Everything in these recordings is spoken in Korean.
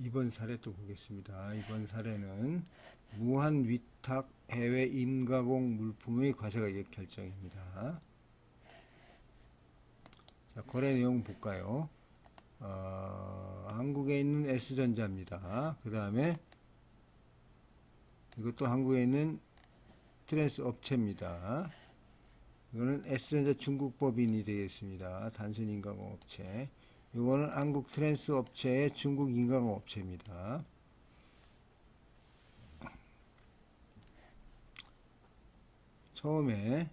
이번 사례 또 보겠습니다. 이번 사례는 무한 위탁 해외 임가공 물품의 과세가격 결정입니다. 자, 거래 내용 볼까요? 한국에 있는 S전자입니다. 그 다음에 이것도 한국에 있는 트랜스 업체입니다. 이거는 S전자 중국 법인이 되겠습니다. 단순 인가공 업체. 이거는 한국 트랜스 업체의 중국 인가공 업체입니다. 처음에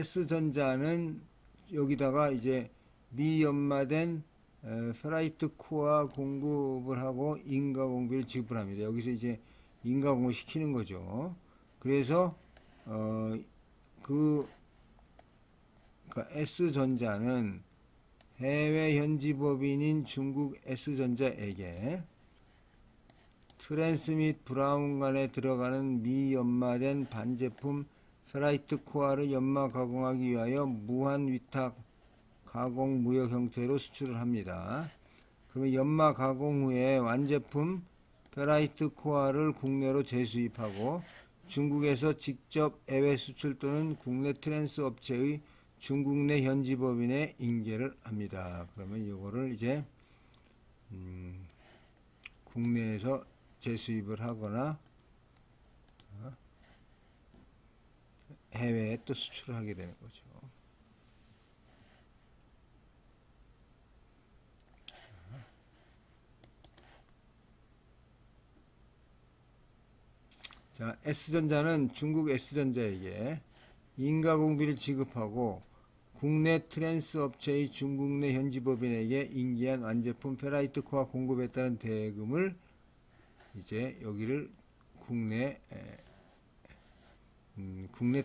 S전자는 여기다가 이제 미연마된 페라이트 코어 공급을 하고 인가공비를 지불합니다. 여기서 이제 인가공을 시키는 거죠. 그래서 그러니까 S전자는 해외 현지 법인인 중국 S전자에게 트랜스 및 브라운 간에 들어가는 미연마된 반제품 페라이트 코어를 연마 가공하기 위하여 무한 위탁 가공 무역 형태로 수출을 합니다. 그러면 연마 가공 후에 완제품 페라이트 코어를 국내로 재수입하고 중국에서 직접 해외 수출 또는 국내 트랜스 업체의 중국 내 현지 법인에 인계를 합니다. 그러면 이거를 이제 국내에서 재수입을 하거나 해외에 또 수출을 하게 되는 거죠. 자, S전자는 중국 S전자에게 인가공비를 지급하고 국내 트랜스 업체의 중국 내 현지 법인에게 인계한 완제품 페라이트 코어 공급했다는 대금을 이제 여기를 국내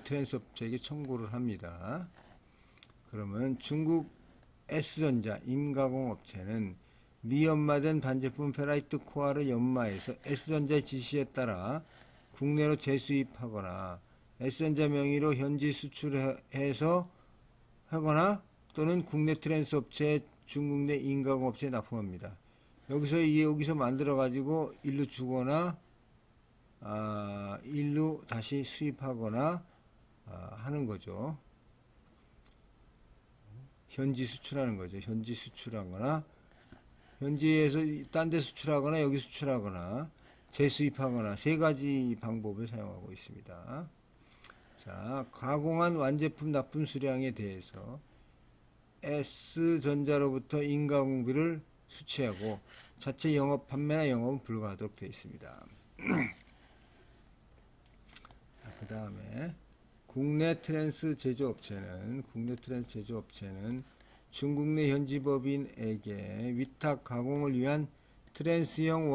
트랜스 업체에게 청구를 합니다. 그러면 중국 S전자 임가공 업체는 미연마된 반제품 페라이트 코어를 연마해서 S전자의 지시에 따라 국내로 재수입하거나 S전자 명의로 현지 수출해서 하거나 또는 국내 트랜스 업체 중국 내 인가공 업체에 납품합니다. 여기서 만들어 가지고 일로 주거나 일로 다시 수입하거나 하는 거죠. 현지 수출하는 거죠. 현지 수출하거나 현지에서 딴 데 수출하거나 여기 수출하거나 재수입하거나 세 가지 방법을 사용하고 있습니다. 자, 가공한 완제품 납품 수량에 대해서 S전자로부터 인가공비를 수취하고 자체 영업 판매나 영업은 불가하도록 되어 있습니다. 그 다음에 국내 트랜스 제조업체는 중국 내 현지 법인에게 위탁 가공을 위한 트랜스형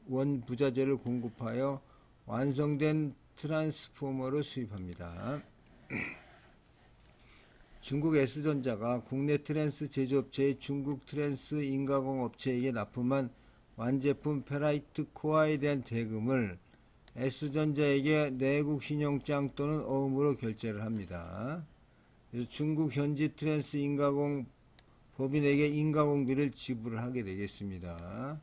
원부자재를 공급하여 완성된 트랜스포머를 수입합니다. 중국 S전자가 국내 트랜스 제조업체의 중국 트랜스 인가공 업체에게 납품한 완제품 페라이트 코어에 대한 대금을 S전자에게 내국 신용장 또는 어음으로 결제를 합니다. 그래서 중국 현지 트랜스 인가공 법인에게 인가공비를 지불을 하게 되겠습니다.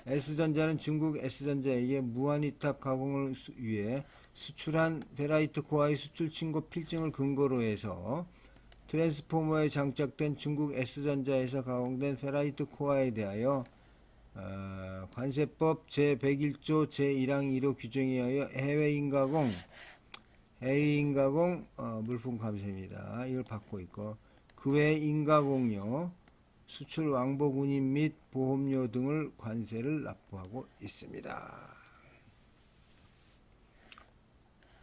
S전자는 중국 S전자에게 무한위탁 가공을 위해 수출한 페라이트 코어의 수출 신고 필증을 근거로 해서 트랜스포머에 장착된 중국 S전자에서 가공된 페라이트 코어에 대하여 관세법 제101조 제1항 1호 규정에 의하여 해외 인가공 물품 감세입니다. 이걸 받고 있고 그 외 인가공료, 수출 왕복 운임 및 보험료 등을 관세를 납부하고 있습니다.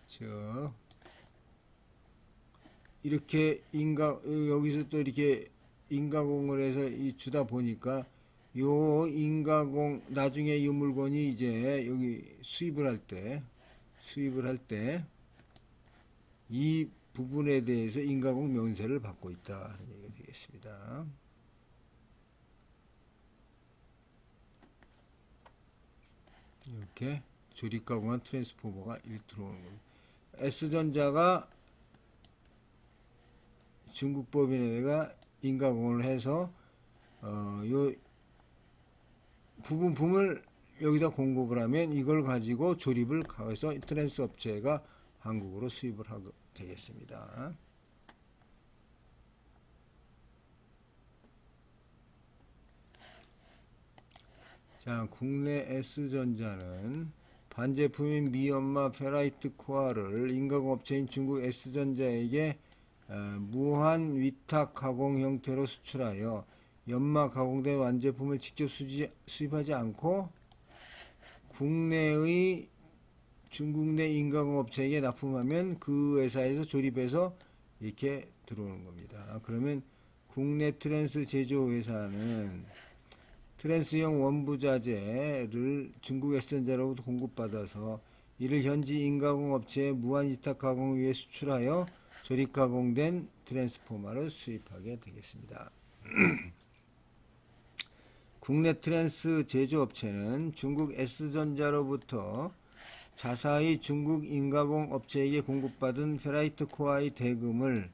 즉 이렇게 여기서 또 이렇게 인가공을 해서 주다 보니까 요 인가공 나중에 이 물건이 이제 여기 수입을 할 때 이 부분에 대해서 인가공 면세를 받고 있다 하는 얘기가 되겠습니다. 이렇게 조립 가공한 트랜스포머가 들어오는 겁니다. S전자가 중국 법인에다가 인가공을 해서 요 부분품을 여기다 공급을 하면 이걸 가지고 조립을 해서 트랜스 업체가 한국으로 수입을 하게 되겠습니다. 자, 국내 S전자는 반제품인 미연마 페라이트 코어를 인가공업체인 중국 S전자에게 무한 위탁 가공 형태로 수출하여 연마 가공된 완제품을 직접 수입하지 않고 국내의 중국 내 인가공업체에게 납품하면 그 회사에서 조립해서 이렇게 들어오는 겁니다. 그러면 국내 트랜스 제조회사는 트랜스형 원부자재를 중국 S전자로부터 공급받아서 이를 현지 인가공업체에 무한위탁 가공 위에 수출하여 조립 가공된 트랜스포머를 수입하게 되겠습니다. 국내 트랜스 제조업체는 중국 S전자로부터 자사의 중국 인가공 업체에게 공급받은 페라이트 코어의 대금을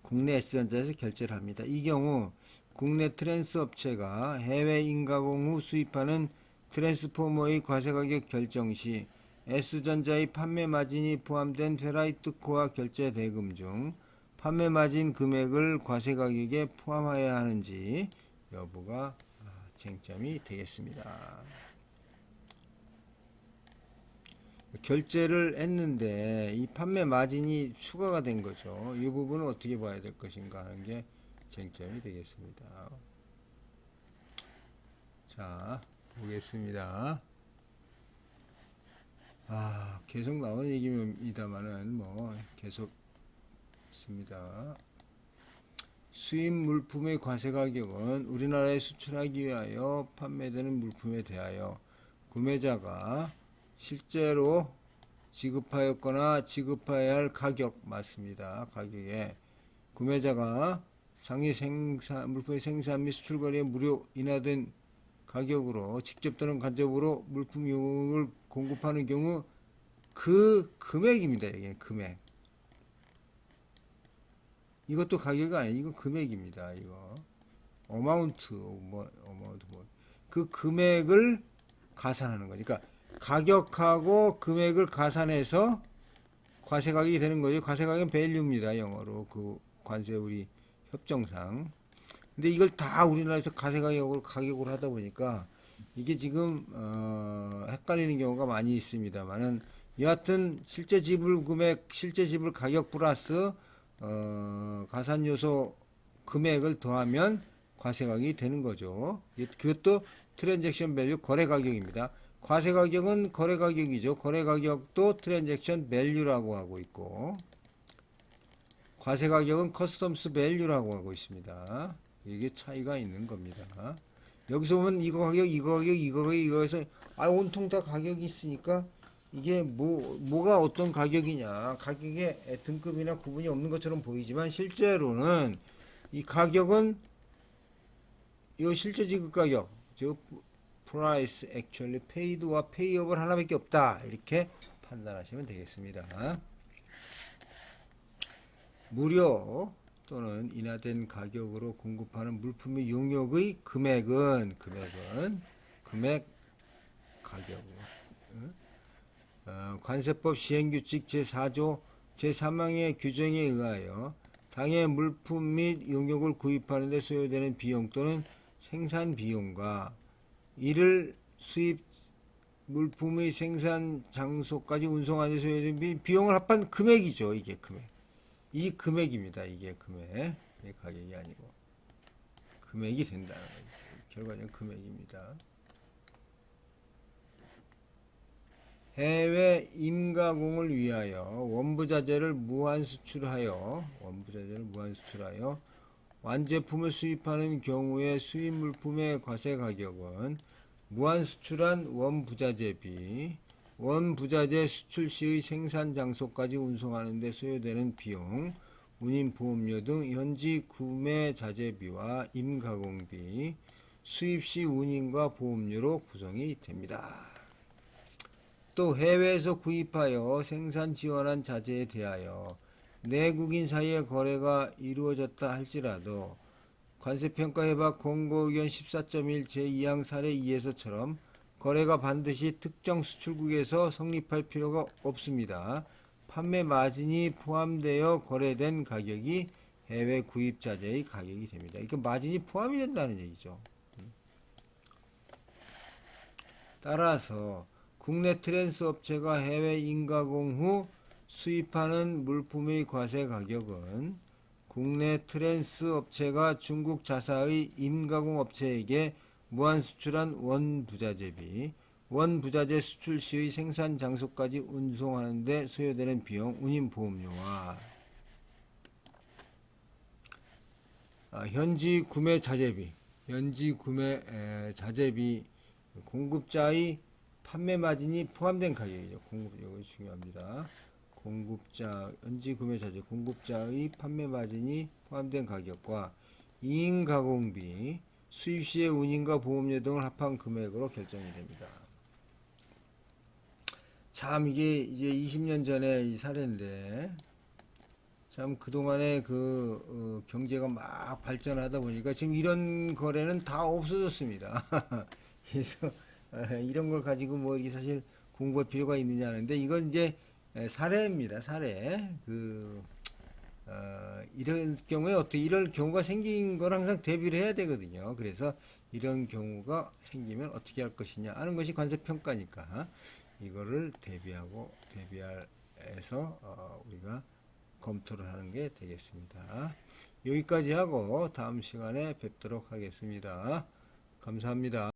국내 S전자에서 결제를 합니다. 이 경우 국내 트랜스 업체가 해외 인가공 후 수입하는 트랜스포머의 과세가격 결정 시 S전자의 판매 마진이 포함된 페라이트 코어 결제 대금 중 판매 마진 금액을 과세가격에 포함해야 하는지 여부가 쟁점이 되겠습니다. 결제를 했는데 이 판매 마진이 추가가 된 거죠. 이 부분은 어떻게 봐야 될 것인가 하는 게 쟁점이 되겠습니다. 자, 보겠습니다. 계속 나오는 얘기입니다만은 뭐 계속 있습니다. 수입 물품의 과세가격은 우리나라에 수출하기 위하여 판매되는 물품에 대하여 구매자가 실제로 지급하였거나 지급해야 할 가격 맞습니다. 가격에 구매자가 상위 물품의 생산 및 수출 거리에 무료 인하된 가격으로 직접 또는 간접으로 물품 용역을 공급하는 경우 그 금액입니다. 이게 금액. 이것도 가격이 아니에요. 이거 금액입니다. 이거 어마운트 그 금액을 가산하는 거니까 가격하고 금액을 가산해서 과세가격이 되는 거죠. 과세가격은 밸류입니다. 영어로 그 관세우리 협정상. 근데 이걸 다 우리나라에서 가격으로 하다 보니까 이게 지금 헷갈리는 경우가 많이 있습니다만은 여하튼 실제 지불 금액, 실제 지불 가격 플러스 가산 요소 금액을 더하면 과세가격이 되는 거죠. 그것도 트랜잭션 밸류 거래 가격입니다. 과세 가격은 거래 가격이죠. 거래 가격도 트랜잭션 밸류라고 하고 있고 과세 가격은 커스텀스 밸류라고 하고 있습니다. 이게 차이가 있는 겁니다. 여기서 보면 이거 가격, 이거 가격, 이거 가격, 이거에서 온통 다 가격이 있으니까 이게 뭐가 어떤 가격이냐 가격에 등급이나 구분이 없는 것처럼 보이지만 실제로는 이 가격은 이 실제 지급 가격 즉 price actually paid와 payable 하나밖에 없다 이렇게 판단하시면 되겠습니다. 무료 또는 인하된 가격으로 공급하는 물품의 용역의 금액 가격 관세법 시행규칙 제4조 제3항의 규정에 의하여 당해 물품 및 용역을 구입하는 데 소요되는 비용 또는 생산 비용과 이를 수입 물품의 생산 장소까지 운송하는 데 소요되는 비용을 합한 금액이죠. 이게 금액. 이 금액입니다. 이게 금액. 이게 가격이 아니고 금액이 된다는 거죠. 결과적인 금액입니다. 해외 임가공을 위하여 원부자재를 무한 수출하여 완제품을 수입하는 경우에 수입 물품의 과세 가격은 무한 수출한 원부자재비, 원부자재 수출 시의 생산 장소까지 운송하는 데 소요되는 비용, 운임 보험료 등 현지 구매 자재비와 임가공비, 수입 시 운임과 보험료로 구성이 됩니다. 또 해외에서 구입하여 생산 지원한 자재에 대하여 내국인 사이의 거래가 이루어졌다 할지라도 관세평가협약 권고의견 14.1 제2항 사례 2에서처럼 거래가 반드시 특정 수출국에서 성립할 필요가 없습니다. 판매 마진이 포함되어 거래된 가격이 해외 구입자재의 가격이 됩니다. 그러니까 마진이 포함이 된다는 얘기죠. 따라서 국내 트랜스 업체가 해외 인가공 후 수입하는 물품의 과세 가격은 국내 트랜스 업체가 중국 자사의 인가공 업체에게 무한 수출한 원부자재비, 원부자재 수출 시의 생산 장소까지 운송하는 데 소요되는 비용, 운임 보험료와 현지 구매 자재비, 현지 구매 자재비 공급자의 판매 마진이 포함된 가격이죠. 이거 중요합니다. 공급자, 현지 구매 자재 공급자의 판매 마진이 포함된 가격과 이인가공비, 수입 시의 운임과 보험료 등을 합한 금액으로 결정이 됩니다. 참 이게 이제 20년 전에 이 사례인데 참 그동안에 경제가 막 발전하다 보니까 지금 이런 거래는 다 없어졌습니다. 그래서 이런 걸 가지고 뭐 이게 사실 공부할 필요가 있느냐 하는데 이건 이제 사례입니다. 사례. 이런 경우에 어떻게 이런 경우가 생긴 걸 항상 대비를 해야 되거든요. 그래서 이런 경우가 생기면 어떻게 할 것이냐 하는 것이 관세 평가니까 이거를 대비해서 우리가 검토를 하는 게 되겠습니다. 여기까지 하고 다음 시간에 뵙도록 하겠습니다. 감사합니다.